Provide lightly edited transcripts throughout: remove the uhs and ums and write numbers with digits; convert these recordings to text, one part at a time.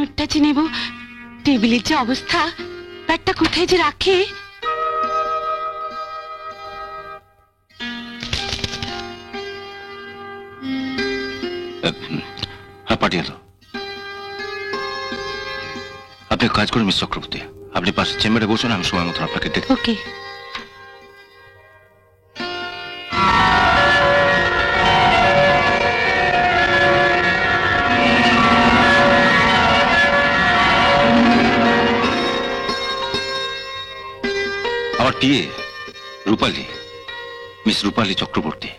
নোটটা যে নেব, টেবিলের যে অবস্থা, ব্যাগটা কোথায় যে রাখে। হ্যাঁ, পাঠিয়ে দাও। আপনি কাজ করুন মিস চক্রবর্তী, আপনি পাশে চেম্বারে বসুন, আমি সময় মতন আপনাকে দেখব। ওকে। আমার টিএ রূপালী, মিস রূপালী চক্রবর্তী।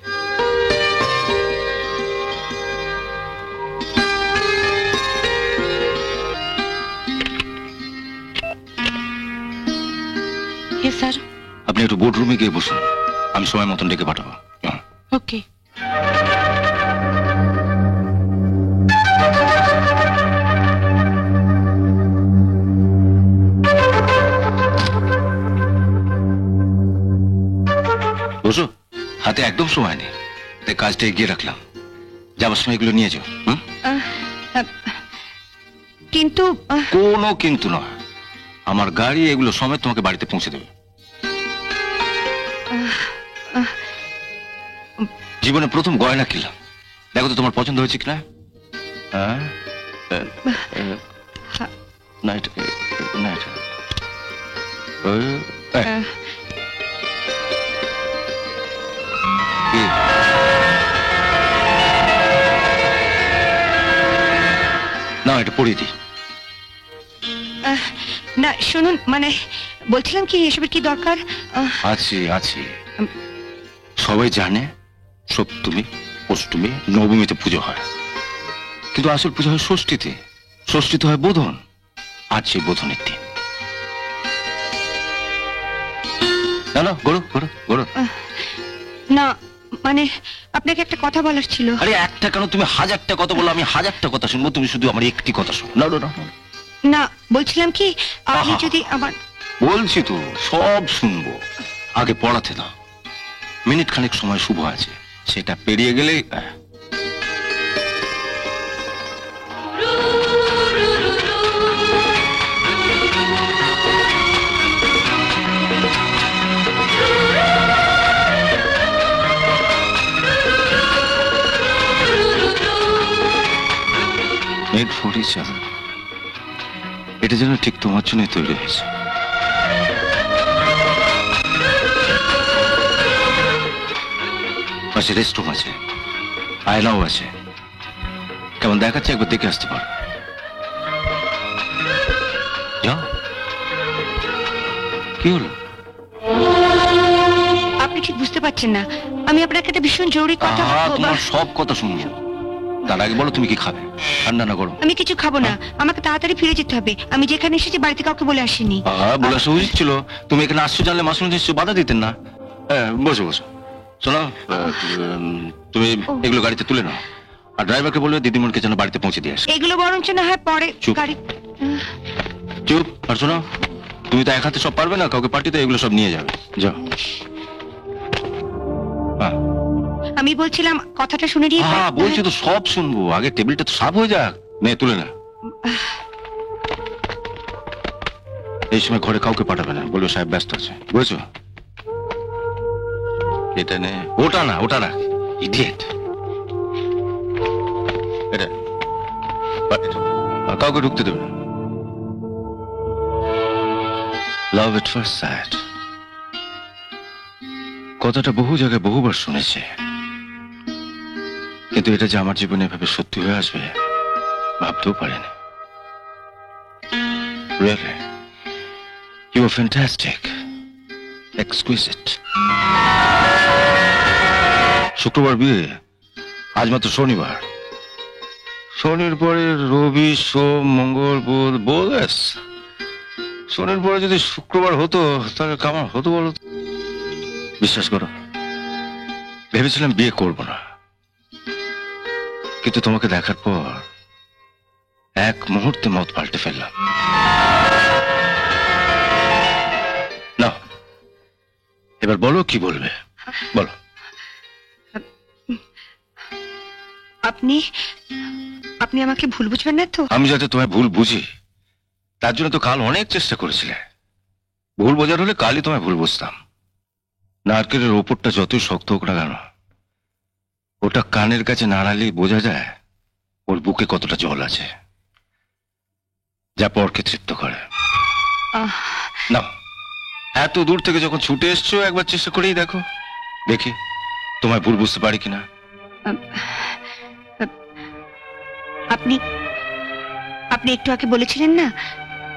স্যার, আপনি একটু বোর্ড রুমে গিয়ে বসুন, আমি সময় মতন ডেকে পাঠাবো। ওকে। বসো, হাতে একদম সময় নেই, তাই কাজটা এগিয়ে রাখলাম। যাবার সময় এগুলো নিয়ে যাও। কিন্তু কোনো কিন্তু নয়, আমার গাড়ি এগুলো সমেত তোমাকে বাড়িতে পৌঁছে দেবে। জীবনে প্রথম গয়না কিনলাম, দেখো তো তোমার পছন্দ হয়েছে কিনা। না, এটা পড়িয়ে দিই। না শুনুন, মানে বলছিলাম কি এসবের কি দরকার। আছি আছি, সবাই জানে সপ্তমী, অষ্টমী, নবমীতে পুজো হয়, কিন্তু আসল পুজো হয় ষষ্ঠীতে। ষষ্ঠীতে হয় বোধন, আজ সেই বোধনের দিন। না না, গড়ো গড়ো গড়ো। না মানে আপনাকে একটা কথা বলার ছিল। আরে একটা কেন, তুমি হাজারটা কথা বলো, আমি হাজারটা কথা শুনবো, তুমি শুধু আমার একটি কথা শোনো। না না না, না বলছিলাম কি আপনি যদি আমার। বলছি তো সব শুনবো, আগে পড়াতে দাও। মিনিট খানেক সময় শুভ আছে, সেটা পেরিয়ে গেলেই এটা যেন ঠিক তোমার জন্য তৈরি হয়েছে। পাশে রেস্টরুম আছে, আয়নাও আছে, কেমন দেখাচ্ছে একবার দেখে আসতে পারো। যাও। কি হলো? আপনি ঠিক বুঝতে পারছেন না, আমি আপনাকে একটা ভীষণ জরুরি কথা বলবো। তোমার সব কথা শুনবো, তার আগে বলো তুমি কি খাবে, ঠান্ডা না গরম? আমি কিছু খাবো না, আমাকে তাড়াতাড়ি ফিরে যেতে হবে। আমি যেখানে এসেছি বাড়িতে কাউকে বলে আসিনি। বলে আসা উচিত ছিল, তুমি এখানে আসছো জানলে মাসুম নিশ্চয় বাধা দিতেন না। হ্যাঁ, বসো বসো। শোনো, তুমি এগুলো গাড়িতে তুলে নাও, আর ড্রাইভারকে বলবে দিদিমণিকে যেন বাড়িতে পৌঁছে দিয়ে আসে। এগুলো বরঞ্চ না হয় পরে গাড়ি। চুপ। আর শোনো, তুমি তো এক হাতে সব পারবে না, কাউকে পার্টিতে এগুলো সব নিয়ে যাবে। যাও। আমি বলছিলাম কথাটা শুনে নিয়ে। হ্যাঁ বলছি তো সব শুনবো, আগে টেবিলটা তো সাফ হয়ে যাক। নে তুলে না। এই সময় ঘরে কাউকে পাঠাবে না, বলবে সাহেব ব্যস্ত আছে, বুঝেছো? এটা নে। ওটা না, ওটা না, ইডিয়েট। এটা কাউকে ঢুকতে দেবে না। লাভ এট ফার্স্ট সাইট কথাটা বহু জায়গায় বহুবার শুনেছি, কিন্তু এটা যে আমার জীবনে এভাবে সত্যি হয়ে আসবে ভাবতেও পারিনি। Really, you are fantastic, exquisite. শুক্রবার বিয়ে, আজ মাত্র শনিবার। শনির পরে রবি, সোম, মঙ্গল, বুধ, বোধ। শনির পরে যদি শুক্রবার হতো তাহলে কেমন হতো বলো? বিশ্বাস করো, ভেবেছিলাম বিয়ে করব না, কিন্তু তোমাকে দেখার পর এক মুহূর্তে মত পাল্টে ফেললাম। না, এবার বলো কি বলবে, বলো। আপনি আপনি আমাকে ভুল বুঝবেন না তো? আমি যাতে তোমায় ভুল বুঝি তার জন্য তো কাল অনেক চেষ্টা করেছিলে। ভুল বোঝার হলে কালই তোমায় ভুল বুঝতাম। নারকেলের ওপরটা যতই শক্ত হোক না কেন, ওটা কানের কাছে নাড়ালেই বোঝা যায় ওর বুকে কতটা জল আছে, যা পরকে তৃপ্ত করে। আহ, না, এত দূর থেকে যখন ছুটে এসছো একবার চেষ্টা করেই দেখো, দেখি তোমায় ভুল বুঝতে পারি কিনা। আম, আপনি আপনি একটু আগে বলেছিলেন না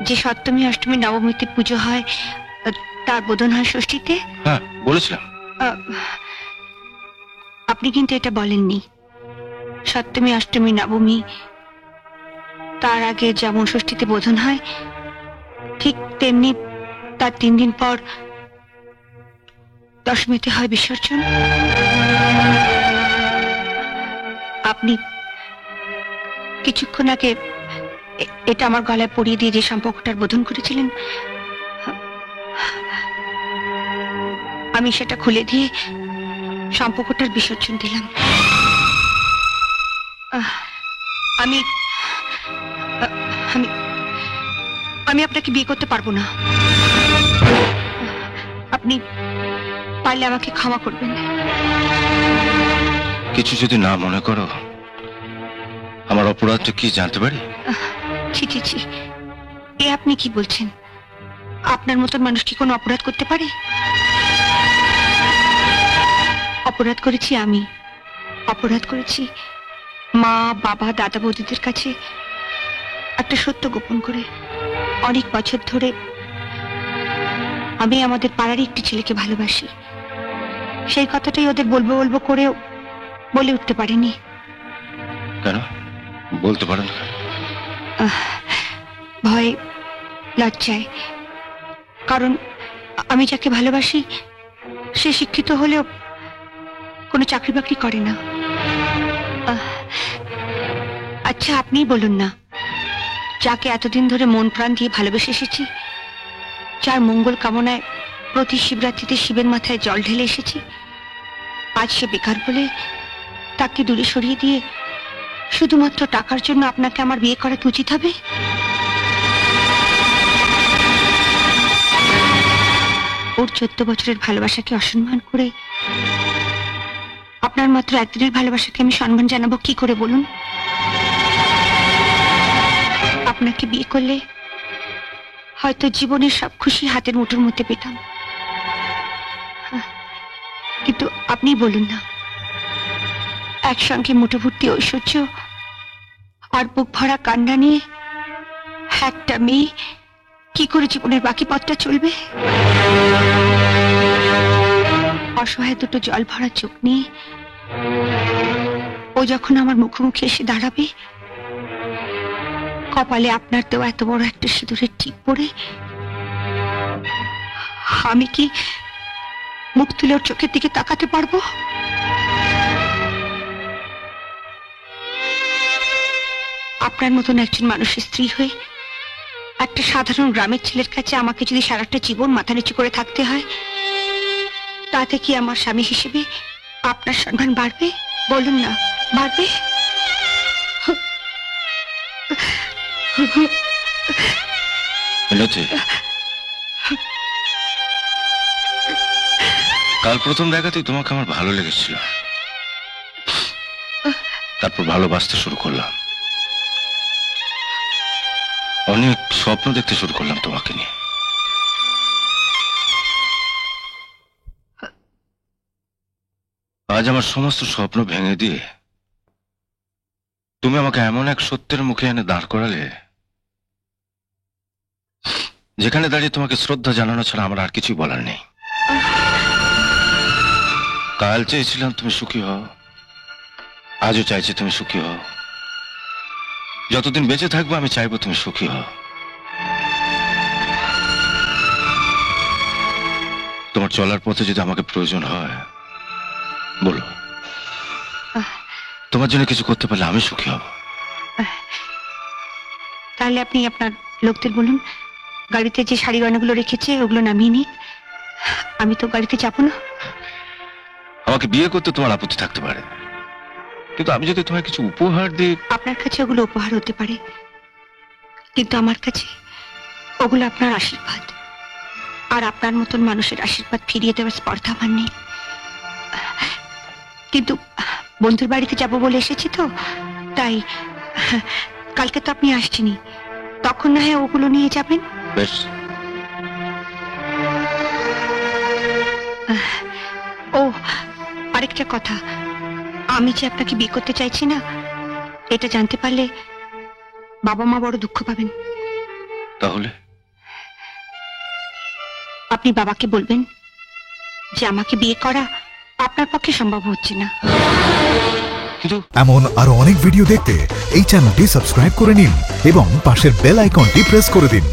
যে সপ্তমী অষ্টমী নবমীতে পুজো হয়, তার বোধন হয় ষষ্ঠীতে। হ্যাঁ, বলেছিলাম। আহ, আপনি কিন্তু এটা বলেননি সপ্তমী অষ্টমী নবমী তার আগে যেমন ষষ্ঠীতে বোধন হয়, ঠিক তেমনি তার 3 দিন পর দশমীতে হয় বিসর্জন। আপনি কিছুক্ষণ আগে এটা আমার গলায় পরিয়ে দিয়ে যে সম্পর্কটার বোধন করেছিলেন, আমি সেটা খুলে দিয়ে সম্পর্কটার বিসর্জন দিলাম। আমি আমি আমি আপনাকে বিয়ে করতে পারবো না। আপনি পারলে আমাকে ক্ষমা করবেন। কিছু যদি না মনে করো, আমার অপরাধটা কি জানতে পারি? ছি ছি ছি, এ আপনি কি বলছেন? আপনার মতন মানুষ কি কোনো অপরাধ করতে পারে? অপরাধ করেছি আমি, অপরাধ করেছি মা বাবা দাদা বৌদিদের কাছে একটা সত্য গোপন করে। অনেক বছর ধরে আমি আমাদের পাড়ারই একটি ছেলেকে ভালোবাসি। সেই কথাটাই ওদের বলবো বলবো করেও বলে উঠতে পারিনি। কেন বলতে পারো না? ভয়, লজ্জায়। কারণ আমি যাকে ভালোবাসি সে শিক্ষিত হলেও কোনো চাকরি বাকরি করে না। আচ্ছা আপনিই বলুন না, যাকে এতদিন ধরে মন প্রাণ দিয়ে ভালোবেসে এসেছি, যার মঙ্গল কামনায় প্রতি শিবরাত্রিতে শিবের মাথায় জল ঢেলে এসেছি, আজ সে বেকার বলে তাকে দূরে সরিয়ে দিয়ে শুধুমাত্র টাকার জন্য আপনাকে আমার বিয়ে করা কি উচিত হবে? ওর 14 বছরের ভালোবাসাকে অসম্মান করে আপনার মাত্র একদিনের ভালোবাসাকে আমি সম্মান জানাবো কি করে বলুন? আপনাকে বিয়ে করলে হয়তো জীবনের সব খুশি হাতের মুঠোর মধ্যে পেতাম, কিন্তু আপনি বলুন না, একসঙ্গে মুঠো ভর্তি ঐশ্বর্য আর বুক ভরা কান্না নিয়ে একটা মেয়ে কি করে জীবনের বাকি পথটা চলবে? অসহায় দুটো জল ভরা চোখ নিয়ে ও যখন আমার মুখোমুখি এসে দাঁড়াবে, কপালে আপনার দেওয়া এত বড় একটা সিঁদুরের টিপ পড়ে, আমি কি মুখ তুলে ওর চোখের দিকে তাকাতে পারবো? আপনার মতন একজন মানুষের স্ত্রী হয়ে একটা সাধারণ গ্রামের ছেলের কাছে আমাকে যদি সারাটা জীবন মাথা নিচু করে থাকতে হয়, তাতে কি আমার স্বামী হিসেবে আপনার সম্মান বাড়বে? বলুন না, বাড়বে? মিনতি, কাল প্রথম দেখাতেই তোমাকে আমার ভালো লেগেছিল, তারপর ভালোবাসতে শুরু করলাম, অনেক স্বপ্ন দেখতে শুরু করলাম তোমাকে নিয়ে। আজ আমার সমস্ত স্বপ্ন ভেঙে দিয়ে তুমি আমাকে এমন এক সত্যের মুখে এনে দাঁড় করালে, যেখানে দাঁড়িয়ে তোমাকে শ্রদ্ধা জানানো ছাড়া আমার আর কিছুই বলার নেই। কাল চেয়েছিলাম তুমি সুখী হও, আজও চাইছি তুমি সুখী হও, যতদিন বেঁচে থাকবো আমি চাইবো তুমি সুখী হও। তোমার চলার পথে যদি আমাকে প্রয়োজন হয় বলো, তোমার জন্য কিছু করতে পারলে আমি সুখী হব। তাহলে আপনি আপনার লোকদের বলুন গাড়িতে যে শাড়ি গয়নাগুলো রেখেছে ওগুলো নামিয়ে নিন, আমি তো গাড়িতে চাপো না। আমাকে বিয়ে করতে তোমার আপত্তি থাকতে পারে, কিন্তু আমি যদি তোমায় কিছু উপহার দিই। আপনার কাছে ওগুলো উপহার হতে পারে, কিন্তু আমার কাছে ওগুলো আপনার আশীর্বাদ। আর আপনার মতন মানুষের আশীর্বাদ ফিরিয়ে দেওয়ার স্পর্ধা আমার নেই। কিন্তু বন্ধুর বাড়িতে যাব বলে এসেছি তো, তাই কালকে তো আপনি আসছেনই, তখন না হয় ওগুলো নিয়ে যাবেন। বেশ। ও আরেকটা কথা, আমি যে আপনাকে বিয়ে করতে চাইছি না, এটা জানতে পারলে বাবা মা বড় দুঃখ পাবেন। তাহলে আপনি বাবাকে বলবেন যে আমাকে বিয়ে করা আপনার পক্ষে সম্ভব হচ্ছে না। কিন্তু এমন আরো অনেক ভিডিও দেখতে এই চ্যানেলটি সাবস্ক্রাইব করে নিন এবং পাশের বেল আইকনটি প্রেস করে দিন।